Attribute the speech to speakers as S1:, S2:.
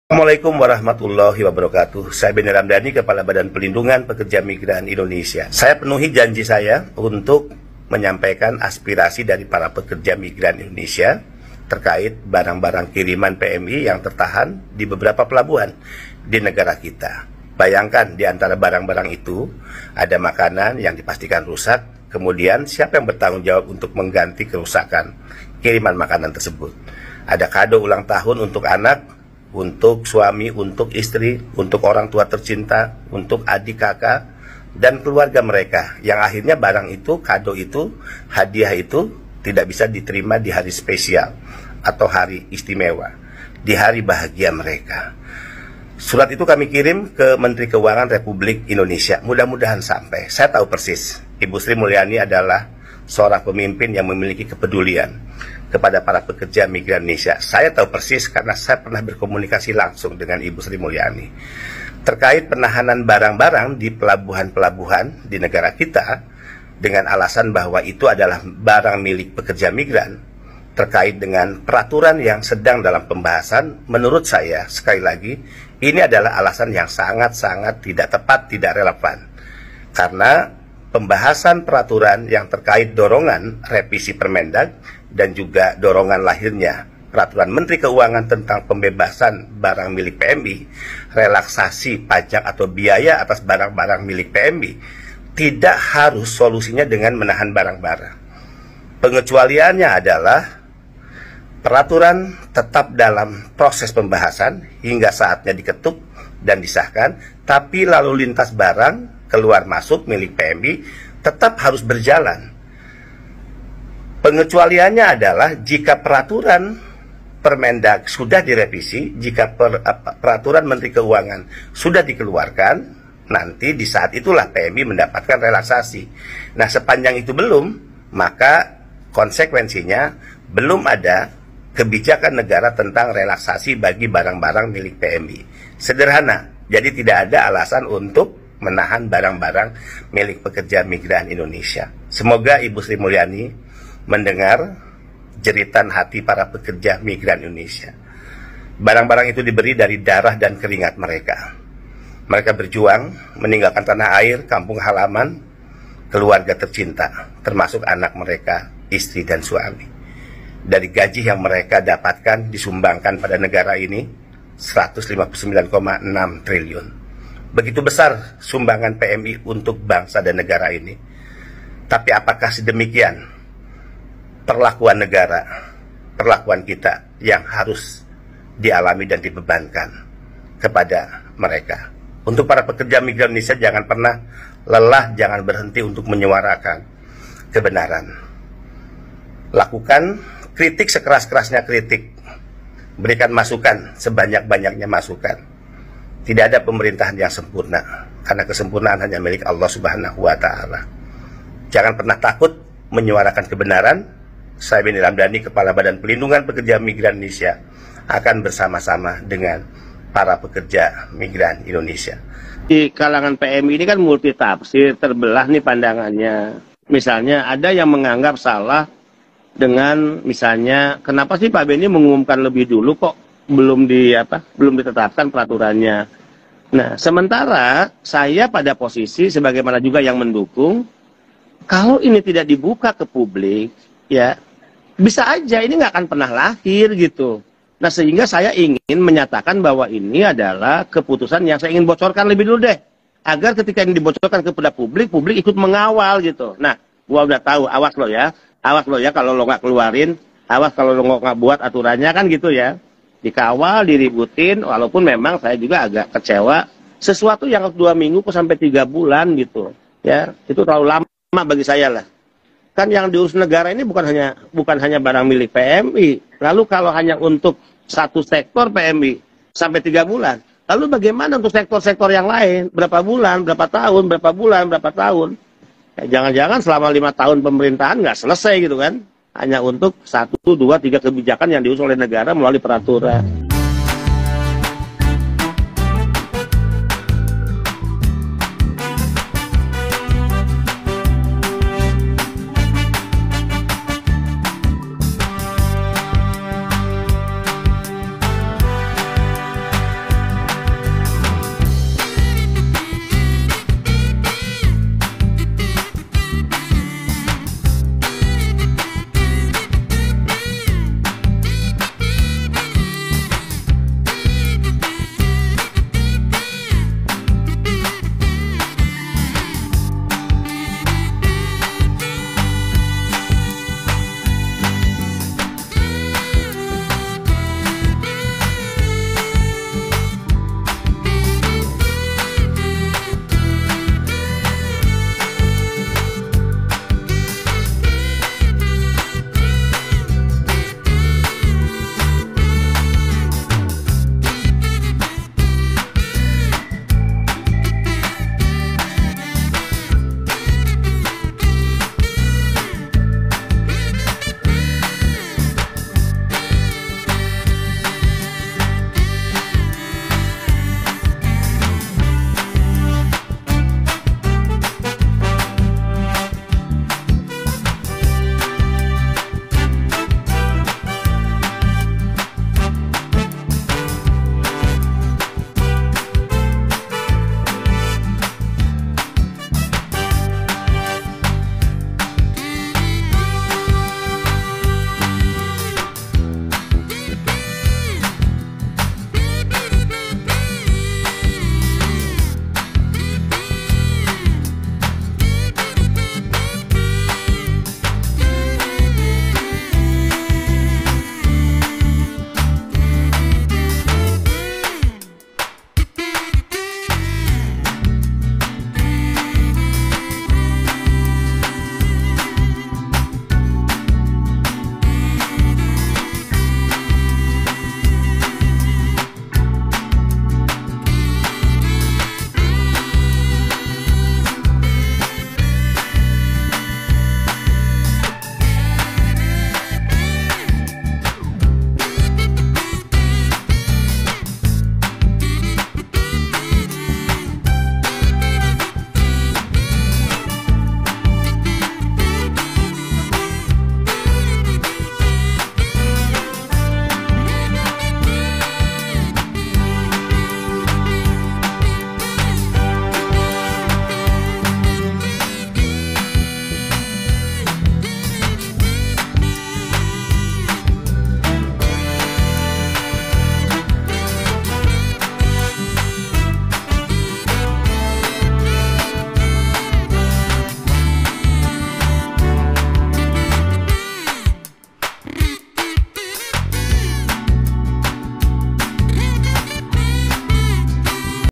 S1: Assalamualaikum warahmatullahi wabarakatuh. Saya Benny Ramdhani, Kepala Badan Pelindungan Pekerja Migran Indonesia. Saya penuhi janji saya untuk menyampaikan aspirasi dari para pekerja migran Indonesia terkait barang-barang kiriman PMI yang tertahan di beberapa pelabuhan di negara kita. Bayangkan di antara barang-barang itu ada makanan yang dipastikan rusak, kemudian siapa yang bertanggung jawab untuk mengganti kerusakan kiriman makanan tersebut? Ada kado ulang tahun untuk anak, untuk suami, untuk istri, untuk orang tua tercinta, untuk adik kakak, dan keluarga mereka, yang akhirnya barang itu, kado itu, hadiah itu tidak bisa diterima di hari spesial atau hari istimewa, di hari bahagia mereka. Surat itu kami kirim ke Menteri Keuangan Republik Indonesia. Mudah-mudahan sampai. Saya tahu persis Ibu Sri Mulyani adalah seorang pemimpin yang memiliki kepedulian kepada para pekerja migran Indonesia. Saya tahu persis karena saya pernah berkomunikasi langsung dengan Ibu Sri Mulyani terkait penahanan barang-barang di pelabuhan-pelabuhan di negara kita dengan alasan bahwa itu adalah barang milik pekerja migran. Terkait dengan peraturan yang sedang dalam pembahasan, menurut saya, sekali lagi, ini adalah alasan yang sangat-sangat tidak tepat, tidak relevan. Karena pembahasan peraturan yang terkait dorongan revisi Permendag dan juga dorongan lahirnya peraturan Menteri Keuangan tentang pembebasan barang milik PMI, relaksasi pajak atau biaya atas barang-barang milik PMI, tidak harus solusinya dengan menahan barang-barang. Pengecualiannya adalah peraturan tetap dalam proses pembahasan hingga saatnya diketuk dan disahkan, tapi lalu lintas barang keluar masuk milik PMI tetap harus berjalan. Pengecualiannya adalah jika peraturan Permendag sudah direvisi, jika peraturan Menteri Keuangan sudah dikeluarkan, nanti di saat itulah PMI mendapatkan relaksasi. Nah, sepanjang itu belum, maka konsekuensinya belum ada kebijakan negara tentang relaksasi bagi barang-barang milik PMI. Sederhana, jadi tidak ada alasan untuk menahan barang-barang milik pekerja migran Indonesia. Semoga Ibu Sri Mulyani mendengar jeritan hati para pekerja migran Indonesia. Barang-barang itu diberi dari darah dan keringat mereka. Mereka berjuang meninggalkan tanah air, kampung halaman, keluarga tercinta, termasuk anak mereka, istri dan suami. Dari gaji yang mereka dapatkan disumbangkan pada negara ini 159,6 triliun. Begitu besar sumbangan PMI untuk bangsa dan negara ini. Tapi apakah sedemikian perlakuan negara, perlakuan kita yang harus dialami dan dibebankan kepada mereka? Untuk para pekerja migran Indonesia, jangan pernah lelah, jangan berhenti untuk menyuarakan kebenaran. Lakukan kritik sekeras-kerasnya kritik, berikan masukan sebanyak-banyaknya masukan. Tidak ada pemerintahan yang sempurna, karena kesempurnaan hanya milik Allah Subhanahu wa Ta'ala. Jangan pernah takut menyuarakan kebenaran. Saya Benny Ramdhani, Kepala Badan Pelindungan Pekerja Migran Indonesia, akan bersama-sama dengan para pekerja migran Indonesia.
S2: Di kalangan PMI ini kan multitafsir, terbelah nih pandangannya. Misalnya ada yang menganggap salah dengan misalnya kenapa sih Pak Benny mengumumkan lebih dulu kok belum ditetapkan peraturannya. Nah, sementara saya pada posisi sebagaimana juga yang mendukung, kalau ini tidak dibuka ke publik, ya bisa aja ini nggak akan pernah lahir gitu. Nah, sehingga saya ingin menyatakan bahwa ini adalah keputusan yang saya ingin bocorkan lebih dulu deh, agar ketika ini dibocorkan kepada publik, publik ikut mengawal gitu. Nah, gua udah tahu, awas lo ya kalau lo nggak keluarin, awas kalau lo nggak buat aturannya kan gitu ya. Dikawal, diributin, walaupun memang saya juga agak kecewa. Sesuatu yang 2 minggu sampai 3 bulan gitu, ya itu terlalu lama bagi saya lah. Kan yang diurus negara ini bukan hanya barang milik PMI. Lalu kalau hanya untuk satu sektor PMI sampai 3 bulan, lalu bagaimana untuk sektor-sektor yang lain? Berapa bulan, berapa tahun, berapa bulan, berapa tahun? Ya, jangan-jangan selama 5 tahun pemerintahan nggak selesai gitu kan? Hanya untuk 1, 2, 3 kebijakan yang diurus oleh negara melalui peraturan.